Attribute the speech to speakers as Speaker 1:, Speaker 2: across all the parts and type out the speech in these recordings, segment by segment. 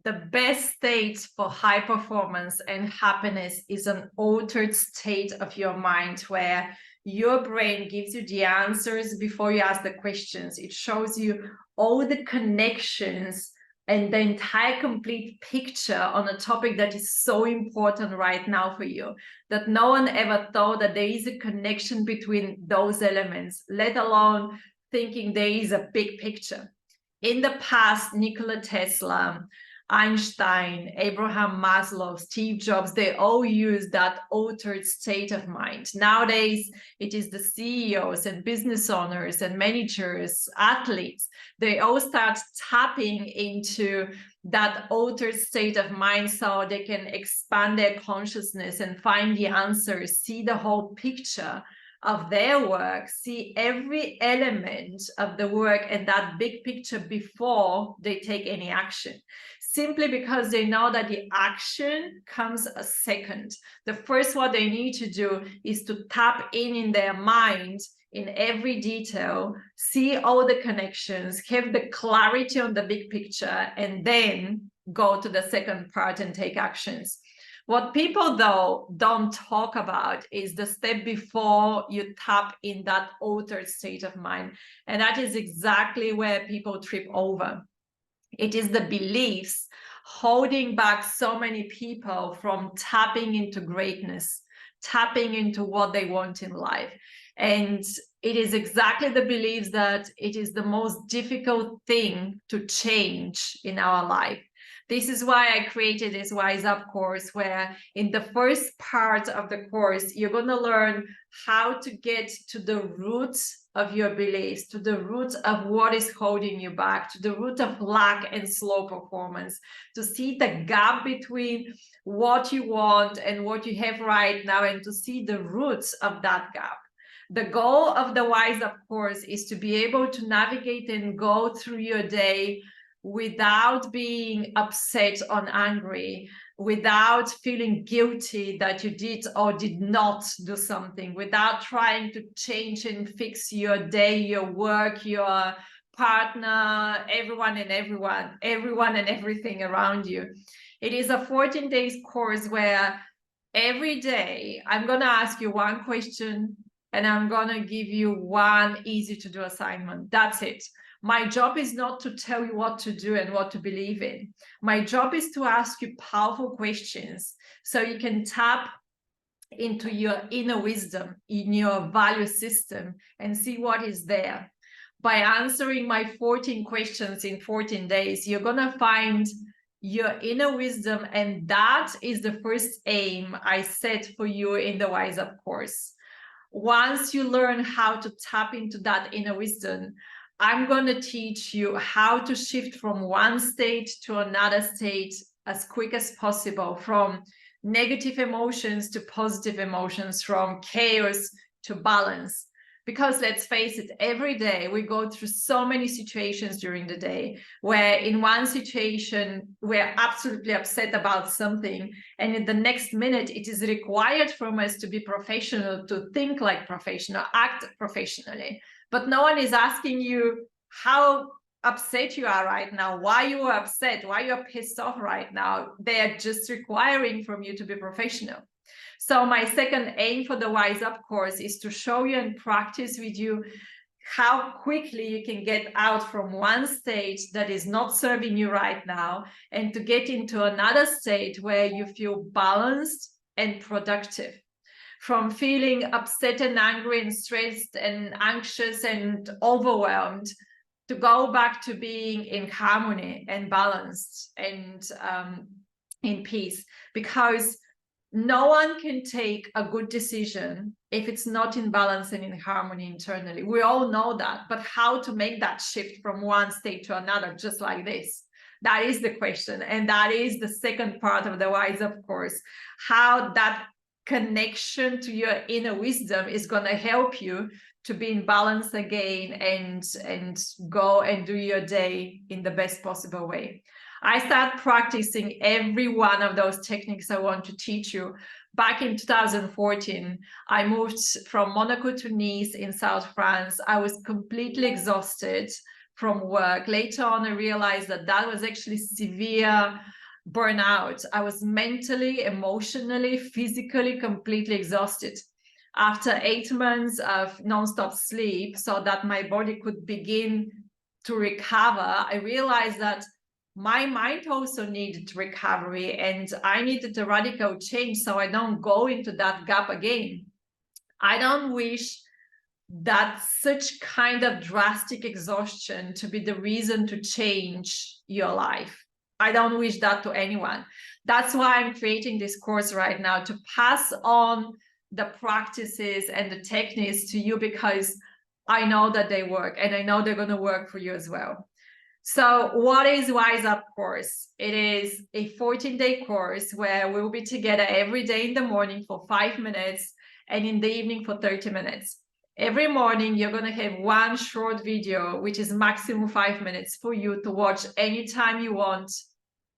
Speaker 1: The best state for high performance and happiness is an altered state of your mind where your brain gives you the answers before you ask the questions. It shows you all the connections and the entire complete picture on a topic that is so important right now for you, that no one ever thought that there is a connection between those elements, let alone thinking there is a big picture. In the past, Nikola Tesla, Einstein, Abraham Maslow, Steve Jobs, they all use that altered state of mind. Nowadays, it is the CEOs and business owners and managers, athletes, they all start tapping into that altered state of mind so they can expand their consciousness and find the answers, see the whole picture of their work, see every element of the work and that big picture before they take any action. Simply because they know that the action comes a second. The first what they need to do is to tap in their mind in every detail, see all the connections, have the clarity on the big picture, and then go to the second part and take actions. What people, though, don't talk about is the step before you tap in that altered state of mind. And that is exactly where people trip over. It is the beliefs holding back so many people from tapping into greatness, tapping into what they want in life. And it is exactly the beliefs that it is the most difficult thing to change in our life. This is why I created this Wise Up course, where in the first part of the course, you're going to learn how to get to the roots of your beliefs, to the root of what is holding you back, to the root of lack and slow performance, to see the gap between what you want and what you have right now, and to see the roots of that gap. The goal of the Wise Up course is to be able to navigate and go through your day without being upset or angry, without feeling guilty that you did or did not do something, without trying to change and fix your day, your work, your partner, everyone and everything around you. It is a 14 days course where every day I'm going to ask you one question and I'm going to give you one easy to do assignment. That's it. My job is not to tell you what to do and what to believe in. My job is to ask you powerful questions so you can tap into your inner wisdom, in your value system, and see what is there. By answering my 14 questions in 14 days, you're going to find your inner wisdom, and that is the first aim I set for you in the Wise Up course. Once you learn how to tap into that inner wisdom, I'm going to teach you how to shift from one state to another state as quick as possible, from negative emotions to positive emotions, from chaos to balance. Because let's face it, every day we go through so many situations during the day where in one situation we're absolutely upset about something, and in the next minute it is required from us to be professional, to think like professional, act professionally. But no one is asking you how upset you are right now, why you are upset, why you're pissed off right now. They are just requiring from you to be professional. So my second aim for the Wise Up course is to show you and practice with you how quickly you can get out from one state that is not serving you right now and to get into another state where you feel balanced and productive. From feeling upset and angry and stressed and anxious and overwhelmed, to go back to being in harmony and balanced and in peace. Because no one can take a good decision if it's not in balance and in harmony internally. We all know that, but how to make that shift from one state to another, just like this? That is the question. And that is the second part of the Wise Up course, how that connection to your inner wisdom is going to help you to be in balance again and go and do your day in the best possible way. I started practicing every one of those techniques I want to teach you back in 2014. I moved from Monaco to Nice in South France. I was completely exhausted. from work. Later on, I realized that that was actually severe burnout. I was mentally, emotionally, physically completely exhausted. After 8 months of nonstop sleep, so that my body could begin to recover, I realized that my mind also needed recovery, and I needed a radical change so I don't go into that gap again. I don't wish that such kind of drastic exhaustion to be the reason to change your life. I don't wish that to anyone. That's why I'm creating this course right now, to pass on the practices and the techniques to you, because I know that they work, and I know they're going to work for you as well. So what is Wise Up course? It is a 14-day course where we'll be together every day in the morning for 5 minutes and in the evening for 30 minutes. Every morning, you're going to have one short video, which is maximum 5 minutes for you to watch anytime you want.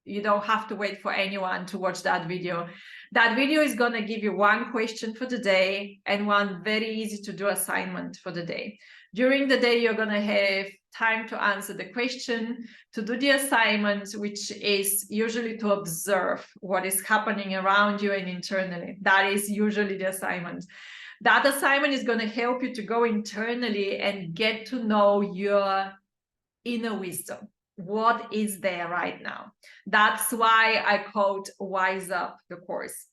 Speaker 1: You don't have to wait for anyone to watch that video. That video is going to give you one question for the day and one very easy to do assignment for the day. During the day, you're going to have time to answer the question, to do the assignment, which is usually to observe what is happening around you and internally. That is usually the assignment. That assignment is going to help you to go internally and get to know your inner wisdom. What is there right now? That's why I called Wise Up the course.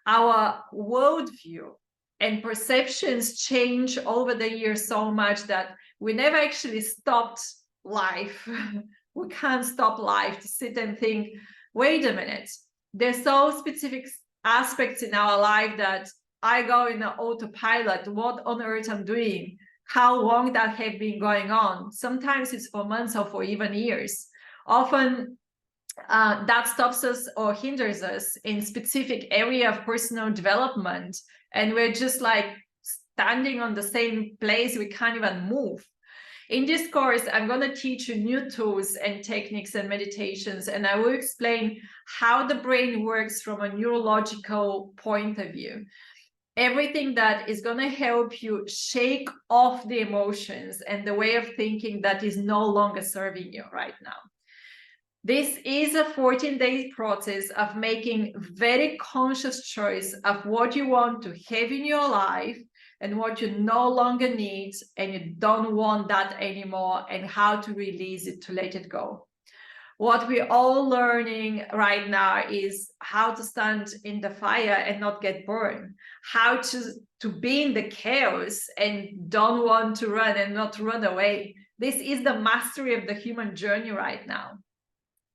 Speaker 1: Our worldview and perceptions change over the years so much that we never actually stopped life. We can't stop life to sit and think, wait a minute, there's so specific aspects in our life that I go in an autopilot. What on earth I'm doing? How long that have been going on? Sometimes it's for months or for even years. Often that stops us or hinders us in specific area of personal development, and we're just like standing on the same place. We can't even move. In this course, I'm going to teach you new tools and techniques and meditations, and I will explain how the brain works from a neurological point of view. Everything that is going to help you shake off the emotions and the way of thinking that is no longer serving you right now. This is a 14-day process of making very conscious choice of what you want to have in your life and what you no longer need and you don't want that anymore, and how to release it, to let it go. What we're all learning right now is how to stand in the fire and not get burned, how to be in the chaos and don't want to run and not run away. This is the mastery of the human journey right now.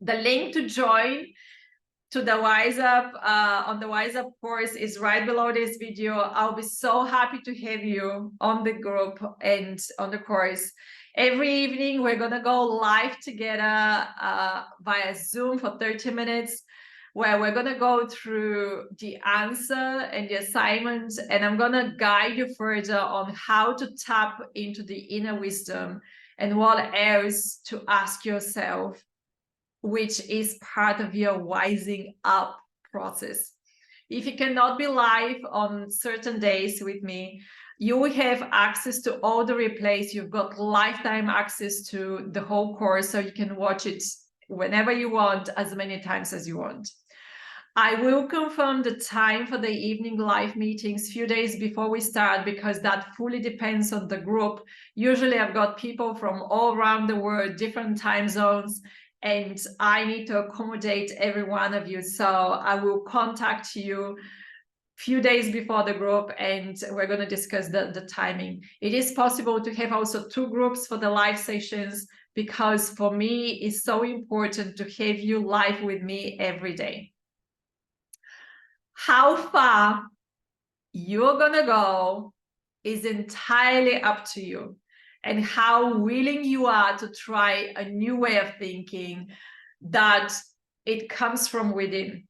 Speaker 1: The link to join to the Wise Up on the Wise Up course is right below this video. I'll be so happy to have you on the group and on the course. Every evening, we're going to go live together via Zoom for 30 minutes, where we're going to go through the answer and the assignment, and I'm going to guide you further on how to tap into the inner wisdom and what else to ask yourself, which is part of your wising up process. If you cannot be live on certain days with me, you will have access to all the replays. You've got lifetime access to the whole course, so you can watch it whenever you want, as many times as you want. I will confirm the time for the evening live meetings a few days before we start, because that fully depends on the group. Usually I've got people from all around the world, different time zones, and I need to accommodate every one of you. So I will contact you few days before the group, and we're going to discuss the timing. It is possible to have also 2 groups for the live sessions, because for me it's so important to have you live with me every day. How far you're going to go is entirely up to you, and how willing you are to try a new way of thinking that it comes from within.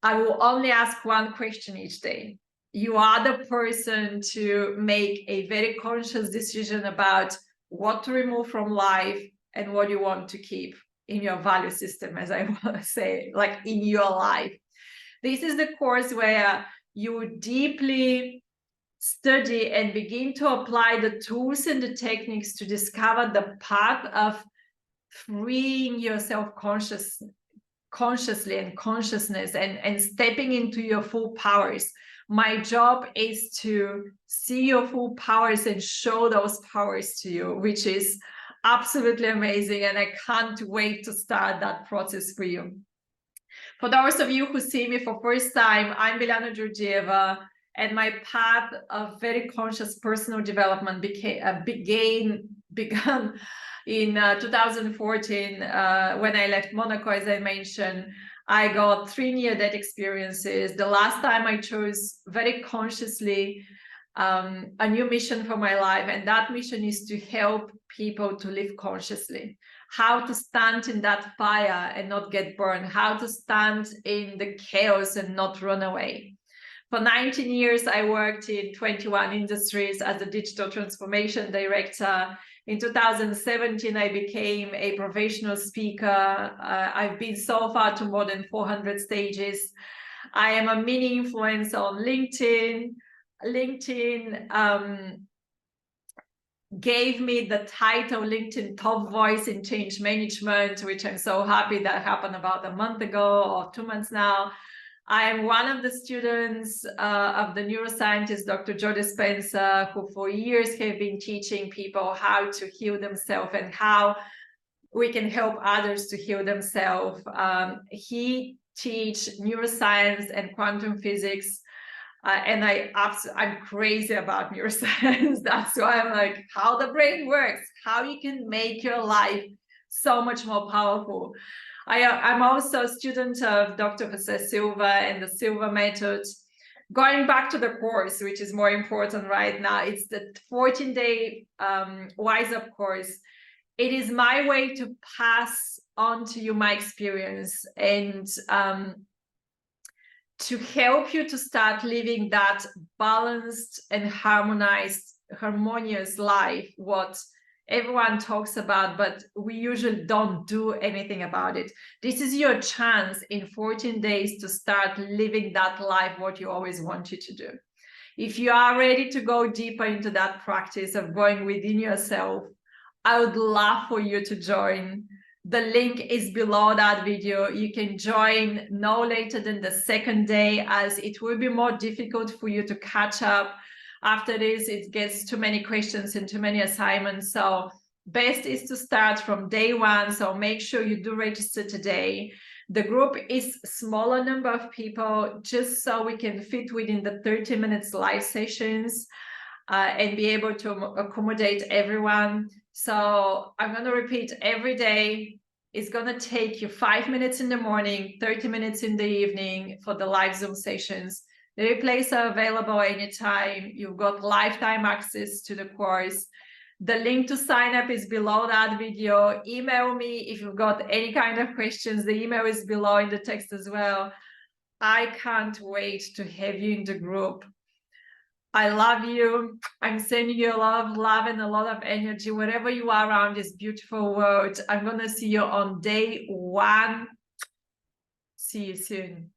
Speaker 1: I will only ask one question each day. You are the person to make a very conscious decision about what to remove from life and what you want to keep in your value system, as I want to say, like in your life. This is the course where you deeply study and begin to apply the tools and the techniques to discover the path of freeing yourself consciously and consciousness and stepping into your full powers. My job is to see your full powers and show those powers to you, which is absolutely amazing. And I can't wait to start that process for you. For those of you who see me for first time, I'm Biljana Georgieva, and my path of very conscious personal development began in 2014 when I left Monaco, as I mentioned. I got 3 near-death experiences. The last time I chose very consciously a new mission for my life, and that mission is to help people to live consciously. How to stand in that fire and not get burned, how to stand in the chaos and not run away. For 19 years, I worked in 21 industries as a digital transformation director. In 2017, I became a professional speaker. I've been so far to more than 400 stages. I am a mini influencer on LinkedIn. LinkedIn gave me the title LinkedIn Top Voice in Change Management, which I'm so happy that happened about a month ago or 2 months now. I am one of the students of the neuroscientist Dr. Joe Dispenza, who for years have been teaching people how to heal themselves and how we can help others to heal themselves. He teaches neuroscience and quantum physics. And I'm crazy about neuroscience. That's why I'm like, how the brain works, how you can make your life so much more powerful. I'm also a student of Dr. Jose Silva and the Silva method. Going back to the course, which is more important right now, it's the 14-day Wise Up course. It is my way to pass on to you my experience and to help you to start living that balanced and harmonious life, what everyone talks about, but we usually don't do anything about it. This is your chance in 14 days to start living that life, what you always wanted to do. If you are ready to go deeper into that practice of going within yourself, I would love for you to join. The link is below that video. You can join no later than the 2nd day, as it will be more difficult for you to catch up. After this, it gets too many questions and too many assignments. So best is to start from day 1. So make sure you do register today. The group is smaller number of people, just so we can fit within the 30 minutes live sessions and be able to accommodate everyone. So I'm going to repeat every day. It's going to take you 5 minutes in the morning, 30 minutes in the evening for the live Zoom sessions. The replays are available anytime. You've got lifetime access to the course. The link to sign up is below that video. Email me if you've got any kind of questions. The email is below in the text as well. I can't wait to have you in the group. I love you. I'm sending you a lot of love and a lot of energy wherever you are around this beautiful world. I'm going to see you on day 1. See you soon.